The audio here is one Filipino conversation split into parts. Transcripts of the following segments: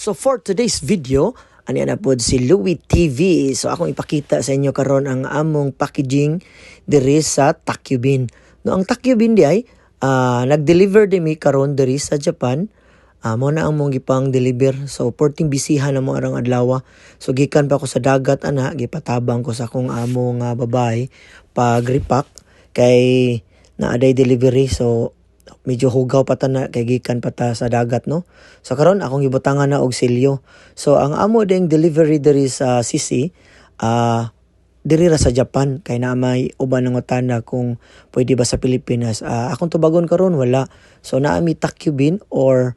So for today's video, ani na pod si Louie TV. So akong ipakita sa inyo karon ang among packaging diri sa Takubin. No, ang Takubin di ay nag-deliver din mi karon diri sa Japan. Mo na ang mong gipang deliver. So 14 bisihan na mo arang adlaw. So gikan pa ako sa dagat ana, gipatabang ko sa akong amo nga babae pag repack kay naaday delivery. So medyo hugaw pa ta na kay gikan pa ta sa dagat, no. So karon akong gibutangan na og silyo. So ang amo ding delivery diri sa Sisi diri ra sa Japan kay na may uban ng utana kung pwede ba sa Pilipinas. Akong tubagon karon wala. So naa mi Takubin or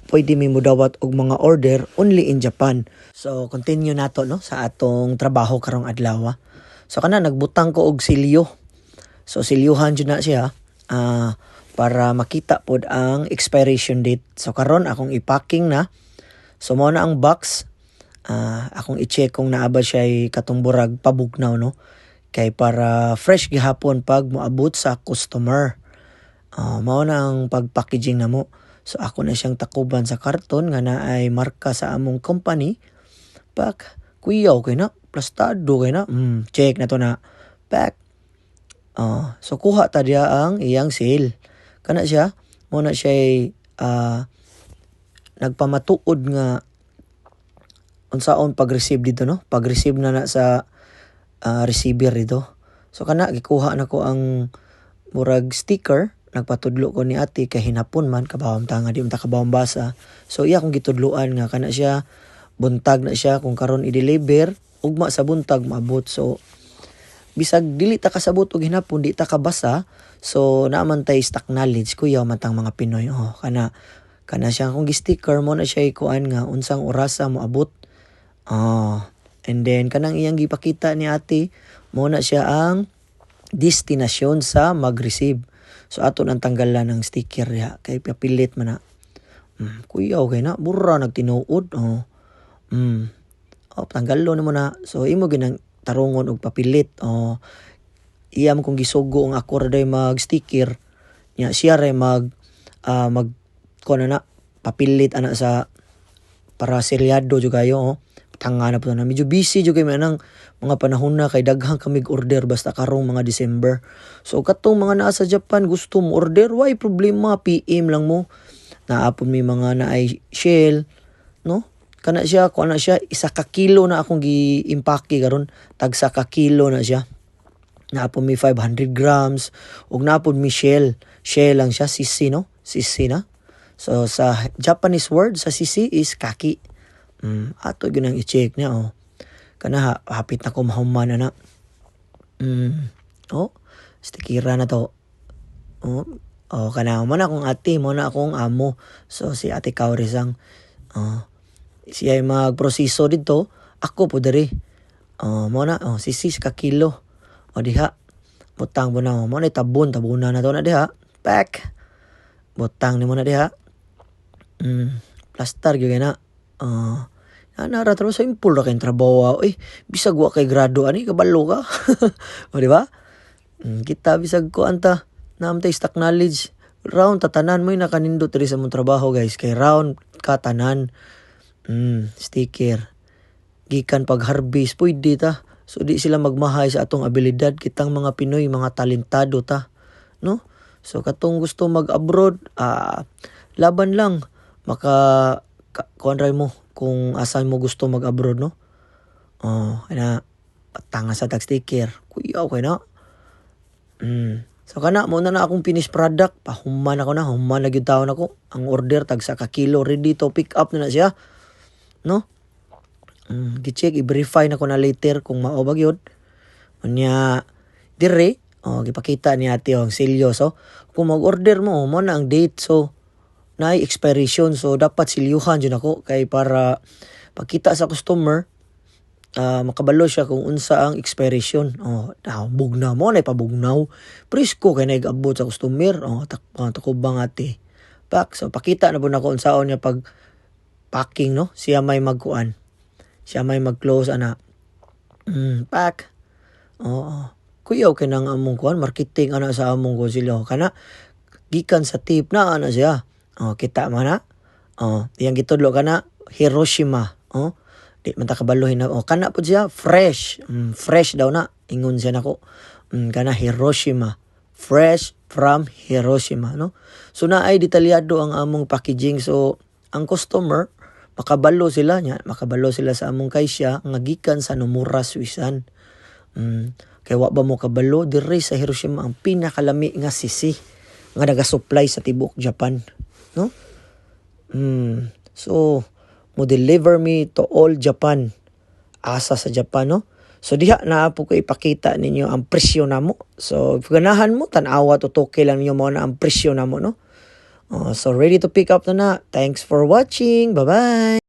pwede mi mudawat og mga order only in Japan. So continue nato, no, sa atong trabaho karong adlaw. So kana nagbutang ko og silyo. So silyuhan jud na siya para makita pod ang expiration date. So karon akong i-packing na. So mo na ang box. Akong i-check kung naaba siya katong burag pabugnaw, no. Kay para fresh gihapon pag moabot sa customer. Mao na ang pag-packaging namo. So ako na siyang takuban sa karton nga naay marka sa among company. Pak, kuyaw kay na, plastado kay na. Check na to na. Pack. So kuha ta diya ang iyang seal. Kana siya, mo na siya nagpamatuod nga unsaon pag-receive dito, no? Pag-receive na sa receiver dito. So kana gikuha na ko ang murag sticker. Nagpatudlo ko ni ate kay hinapon man kabawang tanga di man ta kabawang basa. So iya kong gitudluan nga kana siya buntag na siya kung karon i-deliver ugma sa buntag maabot. So bisag dili ta kasabot og hinapon di ta kabasa. So naaman tay stock knowledge kuya matang mga Pinoy. Kana siya kung gi-sticker mo na siya ikuan nga unsang orasa mo abot. And then kanang iyang gipakita ni ate mo na siya ang destinasyon sa mag-receive. So ato nang tanggalan ng sticker ya kay papilit man na. Kuya okay na burra nagtinuod. Tanggalon mo na. So imo ginang tarungon og papilit. Iyam kung gisugo ang ako ra mag-sticker. Nya siya ray mag kuno na papilit ana sa para selyado jud kayo. Tanga na po na. Medyo busy jud kay manang mga panahon na kay daghang kami order basta karong mga December. So katong mga naa sa Japan gusto mo order, why problema, PM lang mo. Naapon mi mga naay shell, no? Kana siya, kuha na siya, 1 kilo na akong gi-impake karon, tag 1 kilo na siya. Naapon mi 500 grams, ug naapon mi shell. Shell lang siya, sisi, no? Sisi na. So sa Japanese word sa sisi is kaki. Ato ginang i-check niya, kana hapit na ko mahuman na. Stikira na to. Kana mo na akong ate, mo na akong amo. So si Ate Kaurisang siya ay magproseso dito. Ako po diri. Mo na sisis ka kilo. Diha. Butang mo na mo na tabunan na to na diha. Pack. Butang ni mo na diha. Plaster gyud na. Nara taro sa impul ra kay trabaho. Bisag wa kay grado ani kabalo ka. Di ba? Kita bisag ko anta namtay stock knowledge. Round tatanan mo nakanindot diri sa mong trabaho, guys. Kay round ka tanan. Sticker. Gikan pag harvest pwede ta. So di sila magmahay sa atong abilidad. Kitang mga Pinoy, mga talentado ta. No? So katong gusto mag-abroad, laban lang. Kuanray mo kung asan mo gusto mag-abroad, no? Kaya tanga sa tag sticker. Kuya, okay na. So kana mo na akong finished product. Pahuman ako na. Human na gyud taon ako. Ang order tag 1 kilo. Ready to pick up na siya. No? Gi-check, i-verify na ko na later kung mao ba gyud. Unya dire, gipakita ni ate ang silyo. So kung mag-order mo na ang date. So na expiration, so dapat silyuhan dyan ako kay para pagkita sa customer makabalo siya kung unsa ang expiration. Bugnaw mo na ipabugnaw presko kay nag-abot sa customer. Takubang ate pak. So pakita na po na ko unsaon niya pag packing, no. Siya may magkuan, siya may mag-close ana. Pak. Kuyaw kay nang among kuan marketing ana sa among konsilyo kana gikan sa tip na ana siya. Kita man na. Yang gitudlo ka na, Hiroshima. Oh, di man ta kabalohin na. Oh, kana po siya fresh. Fresh daw na. Ingon siya nako. Kana Hiroshima. Fresh from Hiroshima, no? So naay detalyado ang among packaging. So ang customer makabalo sila nya, makabalo sila sa among kaysya nga gikan sa Nomura, Swissan. Kay wa ba mo kabalo diri sa Hiroshima ang pinakalami nga sisi nga naga-supply sa tibuok Japan, no? So mo deliver me to all Japan. Asa sa Japan, no? So diha na po ko ipakita ninyo ang presyo namo. So if ganahan mo tan-awa tutuki lang ninyo mo na ang presyo namo, no? So ready to pick up na na. Thanks for watching. Bye-bye.